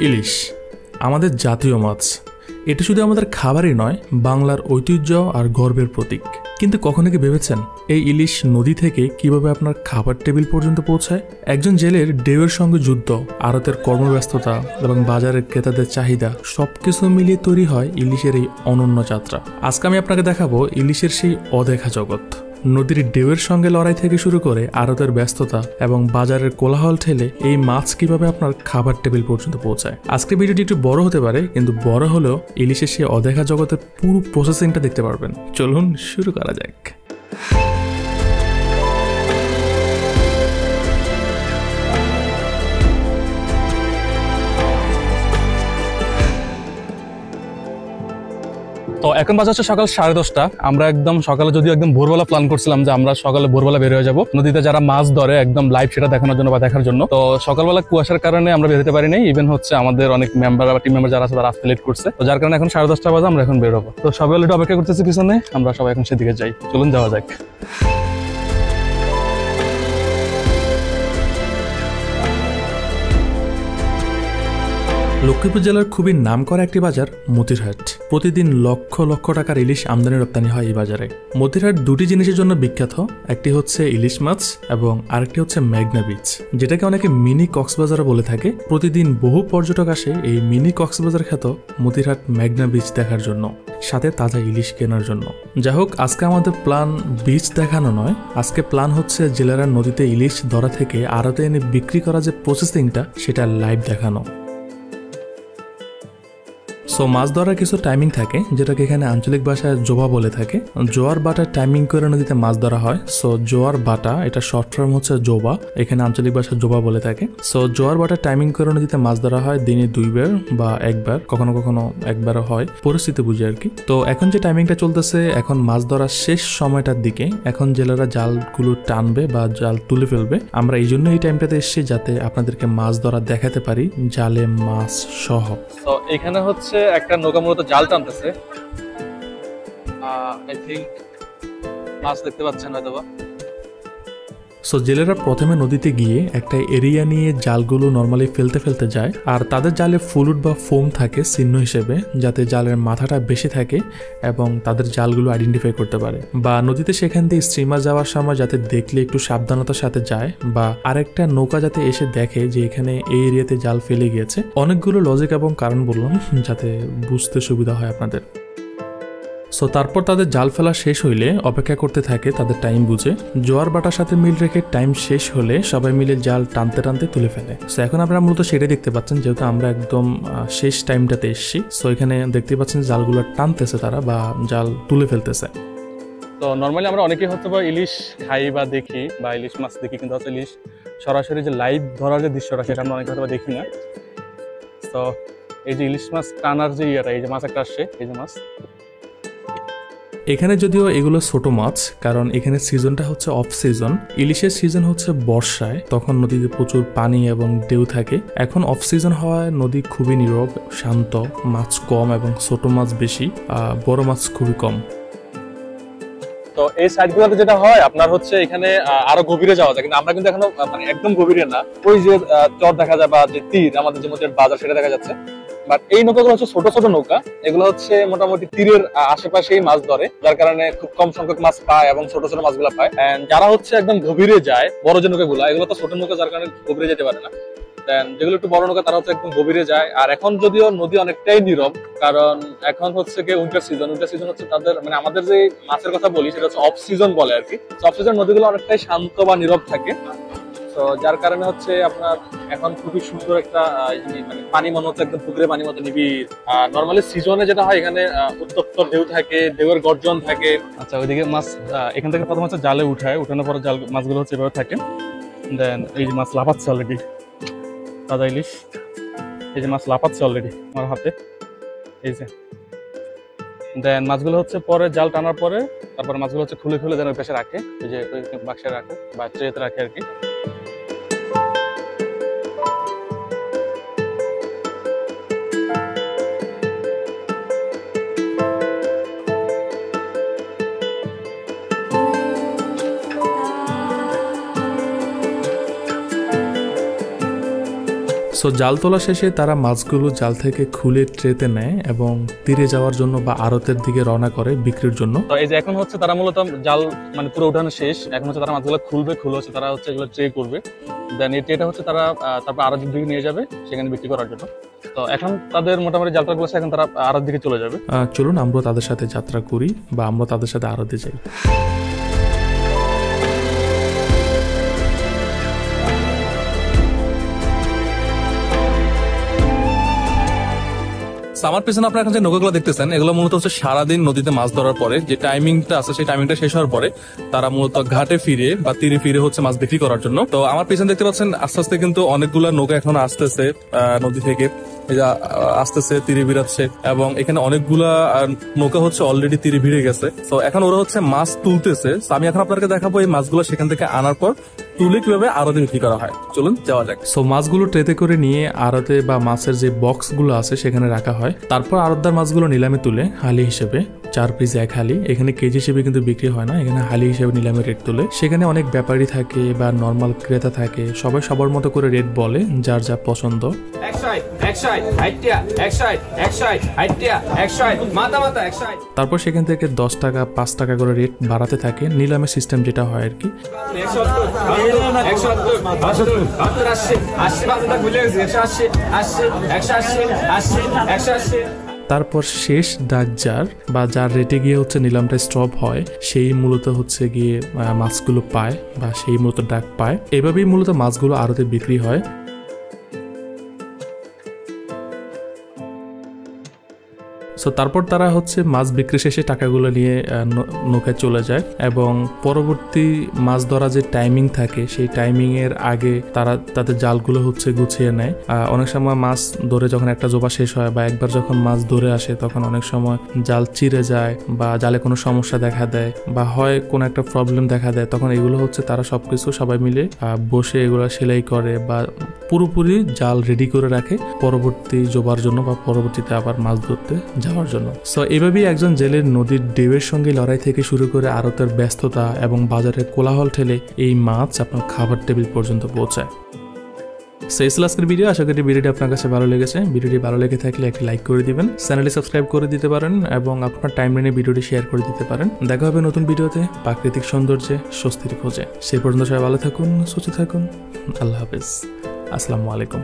ইলিশ আমাদের জাতীয় মাছ। এটা শুধু আমাদের খাবারই নয়, বাংলার ঐতিহ্য আর গর্বের প্রতীক। কিন্তু কখনো কি ভেবেছেন এই ইলিশ নদী থেকে কিভাবে আপনার খাবার টেবিল পর্যন্ত পৌঁছায়? একজন জেলের ঢেউয়ের সঙ্গে যুদ্ধ, আড়তের কর্মব্যস্ততা এবং বাজারের ক্রেতাদের চাহিদা সবকিছু মিলিয়ে তৈরি হয় ইলিশের এই অনন্য যাত্রা। আজকে আমি আপনাকে দেখাবো ইলিশের সেই অদেখা জগৎ। নদীর ঢেউয়ের সঙ্গে লড়াই থেকে শুরু করে আড়তের ব্যস্ততা এবং বাজারের কোলাহল ঠেলে এই মাছ কিভাবে আপনার খাবার টেবিল পর্যন্ত পৌঁছায়। আজকে ভিডিওটি একটু বড় হতে পারে, কিন্তু বড় হলেও ইলিশের সেই অদেখা জগতের পুরো প্রসেসিংটা দেখতে পারবেন। চলুন শুরু করা যাক। তো এখন বাজে হচ্ছে সকাল 10:30। আমরা একদম সকালে যদিও একদম ভোরবেলা প্ল্যান করছিলাম যে আমরা সকালে ভোরবেলা বের হয়ে যাবো নদীতে যারা মাছ ধরে একদম লাইভ সেটা দেখানোর জন্য বা দেখার জন্য। তো সকালবেলা কুয়াশার কারণে আমরা বেরোতে পারি নাই। ইভেন হচ্ছে আমাদের অনেক মেম্বার বা টিম মেম্বার যারা আছে তারা আসতে লেট করছে, তো যার কারণে এখন 10:30 বাজে আমরা এখন বেরোবো। তো সবাই একটু অপেক্ষা করতেছি পিছনে, আমরা সবাই এখন সেদিকে যাই। চলুন যাওয়া যাক। লক্ষ্মীপুর জেলার খুবই নামকরা একটি বাজার মতিরহাট। প্রতিদিন লক্ষ লক্ষ টাকার ইলিশ আমদানি রপ্তানি হয় এই বাজারে। মতিরহাট দুটি জিনিসের জন্য বিখ্যাত, একটি হচ্ছে ইলিশ মাছ এবং আরেকটি হচ্ছে মেঘনা বিচ, যেটাকে অনেকে মিনি কক্সবাজারও বলে থাকে। প্রতিদিন বহু পর্যটক আসে এই মিনি কক্সবাজার খ্যাত মতিরহাট মেঘনা বিচ দেখার জন্য, সাথে তাজা ইলিশ কেনার জন্য। যাই হোক, আজকে আমাদের প্ল্যান বিচ দেখানো নয়, আজকে প্ল্যান হচ্ছে জেলেরা নদীতে ইলিশ ধরা থেকে আড়তে এনে বিক্রি করা যে প্রসেসিংটা সেটা লাইভ দেখানো। সো মাছ ধরার কিছু টাইমিং থাকে, যেটাকে এখানে আঞ্চলিক ভাষায় জোবা বলে থাকে। জোয়ার বাটার টাইমিং করে নদীতে মাছ ধরা হয়। সো জোয়ার বাটা, এটা শর্ট ফর্ম হচ্ছে জোবা, এখানে আঞ্চলিক ভাষায় জোবা বলে থাকে। সো জোয়ার বাটার টাইমিং করে নদীতে মাছ ধরা হয় দিনে 2 বার বা 1 বার, কখনো কখনো 1 বারও হয়, পরিস্থিতি বুঝে আর কি। তো এখন যে টাইমিংটা চলতেছে, এখন মাছ ধরার শেষ সময়টার দিকে, এখন জেলেরা জালগুলো টানবে বা জাল তুলে ফেলবে। আমরা এই জন্য এই টাইমটাতে এসেছি যাতে আপনাদেরকে মাছ ধরা দেখাতে পারি জালে মাছ সহ। তো এখানে হচ্ছে একটা নৌকা মূলত জাল টানতেছে। আই থিংক মাছ দেখতে পাচ্ছেন হয়তো বা। সো জেলেরা প্রথমে নদীতে গিয়ে একটা এরিয়া নিয়ে জালগুলো নর্মালি ফেলতে ফেলতে যায়, আর তাদের জালে ফ্লুইড বা ফোম থাকে চিহ্ন হিসেবে, যাতে জালের মাথাটা বেশি থাকে এবং তাদের জালগুলো আইডেন্টিফাই করতে পারে। বা নদীতে সেখান দিয়ে স্ট্রিমার যাওয়ার সময় যাতে দেখলে একটু সাবধানতার সাথে যায়, বা আরেকটা নৌকা যাতে এসে দেখে যে এখানে এই এরিয়াতে জাল ফেলে গিয়েছে। অনেকগুলো লজিক এবং কারণ বললাম যাতে বুঝতে সুবিধা হয় আপনাদের। সো তারপর তাদের জাল ফেলা শেষ হইলে অপেক্ষা করতে থাকে তাদের টাইম বুঝে। জোয়ার বাটার সাথে মিল রেখে টাইম শেষ হলে সবাই মিলে জাল টানতে টানতে তুলে ফেলে। সো এখন আপনারা মূলত সেটাই দেখতে পাচ্ছেন, যেহেতু আমরা একদম শেষ টাইমটাতে এসেছি। সো এখানে দেখতে পাচ্ছেন জালগুলো টানতেছে তারা বা জাল তুলে ফেলতেছে। তো নর্মালি আমরা অনেকেই হচ্ছে বা ইলিশ খাই বা দেখি বা ইলিশ মাছ দেখি, কিন্তু হচ্ছে ইলিশ সরাসরি যে লাইভ ধরার যে দৃশ্যটা সেটা আমরা অনেকে হয়তো দেখি না। তো এই যে ইলিশ মাছ টানার যে ইয়েটা, এই যে মাছ একটা আসছে, এই যে মাছ। এখানে যদিও এগুলো ছোট মাছ, কারণ এখানে সিজনটা হচ্ছে অফ সিজন। ইলিশের সিজন হচ্ছে বর্ষায়, তখন নদীতে প্রচুর পানি এবং ঢেউ থাকে। এখন অফ সিজন হওয়ায় নদী খুবই নীরব, শান্ত, মাছ কম এবং ছোট মাছ বেশি, বড় মাছ খুবই কম। তো এই সাইডগুলোতে যেটা হয় আপনার হচ্ছে এখানে আরো গভীরে যাওয়া যায়, কিন্তু আমরা কিন্তু এখনো মানে একদম গভীরে না। ওই যে চর দেখা যায় বা যে তীর, আমাদের যে মধ্যে বাজার সেটা দেখা যাচ্ছে। বাট এই নৌকাগুলো হচ্ছে ছোট ছোট নৌকা, এগুলো হচ্ছে মোটামুটি তীরের আশেপাশেই মাছ ধরে, যার কারণে খুব কম সংখ্যক মাছ পায় এবং ছোট ছোট মাছগুলো পায়। যারা হচ্ছে একদম গভীরে যায়, বড় যে নৌকাগুলো, এগুলো তো ছোট নৌকা, যার কারণে গভীরে যেতে পারে না। যেগুলো একটু বড় নৌকা তারা হচ্ছে একদম গভীরে যায়। আর এখন যদিও নদী অনেকটাই নীরব, কারণ এখন হচ্ছে কি উইন্টার সিজন। উইন্টার সিজন হচ্ছে তাদের মানে আমাদের যে মাছের কথা বলি সেটা হচ্ছে অফ সিজন বলে আর কি। অফ সিজন নদীগুলো অনেকটাই শান্ত বা নীরব থাকে। তো যার কারণে হচ্ছে আপনার এখন খুবই সুন্দর একটা মানে পানি মনে হচ্ছে একদম পুকুরে পানি মতো নিবিড়। নর্মালি সিজনে যেটা হয় এখানে উত্তপ্ত ঢেউ থাকে, ঢেউয়ের গর্জন থাকে। আচ্ছা, ওইদিকে মাছ এখান থেকে প্রথম হচ্ছে জালে উঠানোর পরে জাল মাছগুলো হচ্ছে এভাবে থাকে। দেন এই যে মাছ লাফাচ্ছে অলরেডি, তাজা ইলিশ। এই যে মাছ লাফাচ্ছে অলরেডি আমার হাতে, এই যে। দেন মাছগুলো হচ্ছে পরে জাল টানার পরে তারপরে মাছগুলো হচ্ছে খুলে খুলে দেন ওই পাশে রাখে, ওই যে বাক্সে রাখে বা ট্রেতে রাখে আর কি। সো জাল তোলা শেষে তারা মাছগুলো জাল থেকে খুলে ট্রেতে নেয় এবং তীরে যাওয়ার জন্য বা আড়তের দিকে রওনা করে বিক্রির জন্য। তো এই যে এখন হচ্ছে তারা মূলত জাল মানে পুরো উঠানো শেষ, এখন হচ্ছে তারা মাছগুলো খুলে হচ্ছে তারা হচ্ছে এগুলো ট্রে করবে, দেন এই ট্রেটা হচ্ছে তারা তারপর আড়তের দিকে নিয়ে যাবে সেখানে বিক্রি করার জন্য। তো এখন তাদের মোটামুটি জালটা গুলো এখন তারা আড়তের দিকে চলে যাবে। চলুন আমরা তাদের সাথে যাত্রা করি বা আমরা তাদের সাথে আড়তে যাই। আমার পেছনে আপনারা এখন যে নৌকাগুলো দেখতেছেন এগুলো মূলত হচ্ছে সারাদিন নদীতে মাছ ধরার পরে যে টাইমিংটা আছে সেই টাইমিংটা শেষ হওয়ার পরে তারা মূলত ঘাটে ফিরে বা তীরে ফিরে হচ্ছে মাছ বিক্রি করার জন্য। তো আমার পেছনে দেখতে পাচ্ছেন আস্তে আস্তে কিন্তু অনেকগুলা নৌকা এখন আসতেছে নদী থেকে, আসতেছে তীরে ভিড়াচ্ছে এবং এখানে অনেকগুলা নৌকা হচ্ছে অলরেডি তীরে ভিড়ে গেছে। তো এখন ওরা হচ্ছে মাছ তুলতেছে। আমি এখন আপনাকে দেখাবো এই মাছগুলো সেখান থেকে আনার পর তুলে কিভাবে আড়তে বিক্রি করা হয়। চলুন যাওয়া যাক। সো মাছগুলো ট্রেতে করে নিয়ে আড়তে বা মাছের যে বক্সগুলো আছে সেখানে রাখা হয়। তারপর আড়তদার মাছগুলো নিলামে তুলে হালি হিসেবে 4 পিস 1 হালি, এখানে কেজি হিসেবে কিন্তু বিক্রি হয় না, এখানে হালি হিসেবে নিলামে রেট তোলে। সেখানে অনেক ব্যাপারী থাকে বা নর্মাল ক্রেতা থাকে, সবাই সবার মতো করে রেট বলে যার যা পছন্দ। তারপর সেখান থেকে 10 টাকা 5 টাকা করে রেট বাড়াতে থাকে, নিলামের সিস্টেম যেটা হয় আর কি। তারপর শেষ ডাক যার বা যার রেটে গিয়ে হচ্ছে নিলামটা স্টপ হয় সেই মূলত হচ্ছে গিয়ে মাছগুলো পায় বা সেই মূলত ডাক পায়। এভাবেই মূলত মাছগুলো আড়তে বিক্রি হয়। সো তারপর তারা হচ্ছে মাছ বিক্রি শেষে টাকাগুলো নিয়ে নৌকায় চলে যায় এবং পরবর্তী মাছ ধরা যে টাইমিং থাকে সেই টাইমিং এর আগে তারা তাদের জালগুলো হচ্ছে গুছিয়ে নেয়। অনেক সময় মাছ ধরে যখন একটা জোবা শেষ হয় বা একবার যখন মাছ ধরে আসে তখন অনেক সময় জাল চিরে যায় বা জালে কোনো সমস্যা দেখা দেয় বা হয় কোনো একটা প্রবলেম দেখা দেয়, তখন এগুলো হচ্ছে তারা সবকিছু সবাই মিলে বসে এগুলো সেলাই করে বা পুরোপুরি জাল রেডি করে রাখে পরবর্তী জোবার জন্য বা পরবর্তীতে আবার মাছ ধরতে যাওয়ার জন্য। সো এভাবেই একজন জেলের নদীর ঢেউয়ের সঙ্গে লড়াই থেকে শুরু করে আড়তের ব্যস্ততা এবং বাজারের কোলাহল ঠেলে এই মাছ আপনার খাবার টেবিল পর্যন্ত পৌঁছায়। সেই ছিল আজকের ভিডিও। আশা করি ভিডিওটি আপনার কাছে ভালো লেগেছে। ভিডিওটি ভালো লেগে থাকলে একটি লাইক করে দিবেন, চ্যানেলটি সাবস্ক্রাইব করে দিতে পারেন এবং আপনার টাইমলাইনে ভিডিওটি শেয়ার করে দিতে পারেন। দেখা হবে নতুন ভিডিওতে প্রাকৃতিক সৌন্দর্যে স্বস্তির খোঁজে। সেই পর্যন্ত সবাই ভালো থাকুন, সুস্থ থাকুন। আল্লাহ হাফেজ, আসসালামু আলাইকুম।